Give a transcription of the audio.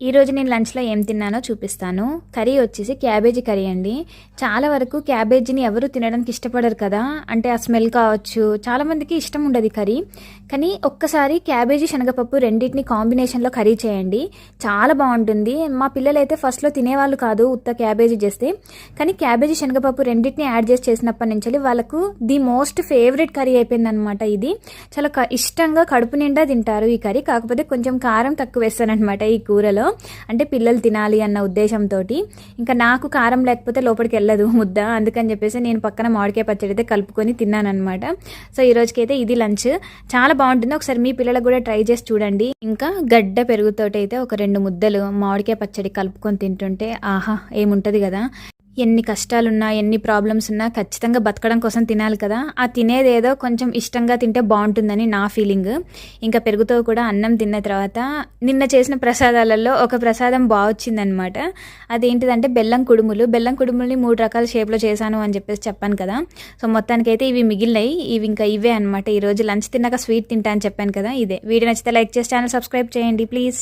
ఈరోజు నేను లంచ్లో ఏం తిన్నానో చూపిస్తాను. కర్రీ వచ్చేసి క్యాబేజీ కర్రీ అండి. చాలా వరకు క్యాబేజీని ఎవరు తినడానికి ఇష్టపడరు కదా, అంటే ఆ స్మెల్ కావచ్చు, చాలామందికి ఇష్టం ఉండదు కర్రీ. కానీ ఒక్కసారి క్యాబేజీ శనగపప్పు రెండింటిని కాంబినేషన్లో కర్రీ చేయండి, చాలా బాగుంటుంది. మా పిల్లలు అయితే ఫస్ట్లో తినేవాళ్ళు కాదు ఉత్త క్యాబేజీ చేస్తే, కానీ క్యాబేజీ శనగపప్పు రెండింటిని యాడ్ చేసి చేసినప్పటి నుంచి వాళ్ళకు ది మోస్ట్ ఫేవరెట్ కర్రీ అయిపోయింది అనమాట. ఇది చాలా ఇష్టంగా కడుపు నిండా తింటారు ఈ కర్రీ. కాకపోతే కొంచెం కారం తక్కువ వేస్తానమాట ఈ కూరలో, అంటే పిల్లలు తినాలి అన్న ఉద్దేశంతో. ఇంకా నాకు కారం లేకపోతే లోపలికి వెళ్ళదు ముద్ద, అందుకని చెప్పేసి నేను పక్కన మామిడికాయ పచ్చడి అయితే కలుపుకొని తిన్నాను అనమాట. సో ఈ రోజుకైతే ఇది లంచ్, చాలా బాగుంటుంది. ఒకసారి మీ పిల్లలకు కూడా ట్రై చేసి చూడండి. ఇంకా గడ్డ పెరుగుతోటి అయితే ఒక 2 ముద్దలు మామిడికాయ పచ్చడి కలుపుకొని తింటుంటే ఆహా ఏముంటుంది కదా. ఎన్ని కష్టాలున్నా ఎన్ని ప్రాబ్లమ్స్ ఉన్నా ఖచ్చితంగా బతకడం కోసం తినాలి కదా, ఆ తినేదేదో కొంచెం ఇష్టంగా తింటే బాగుంటుందని నా ఫీలింగ్. ఇంకా పెరుగుతో కూడా అన్నం తిన్న తర్వాత నిన్న చేసిన ప్రసాదాలలో ఒక ప్రసాదం బాగొచ్చిందనమాట. అదేంటిదంటే బెల్లం కుడుముల్ని 3 రకాల షేప్లో చేశాను అని చెప్పేసి చెప్పాను కదా. సో మొత్తానికైతే ఇవి మిగిలినాయి, ఇవి ఇంకా ఇవే అనమాట. ఈరోజు లంచ్ తిన్నాక స్వీట్ తింటా అని చెప్పాను కదా, ఇదే. వీడియో నచ్చితే లైక్ చేసి ఛానల్ సబ్స్క్రైబ్ చేయండి ప్లీజ్.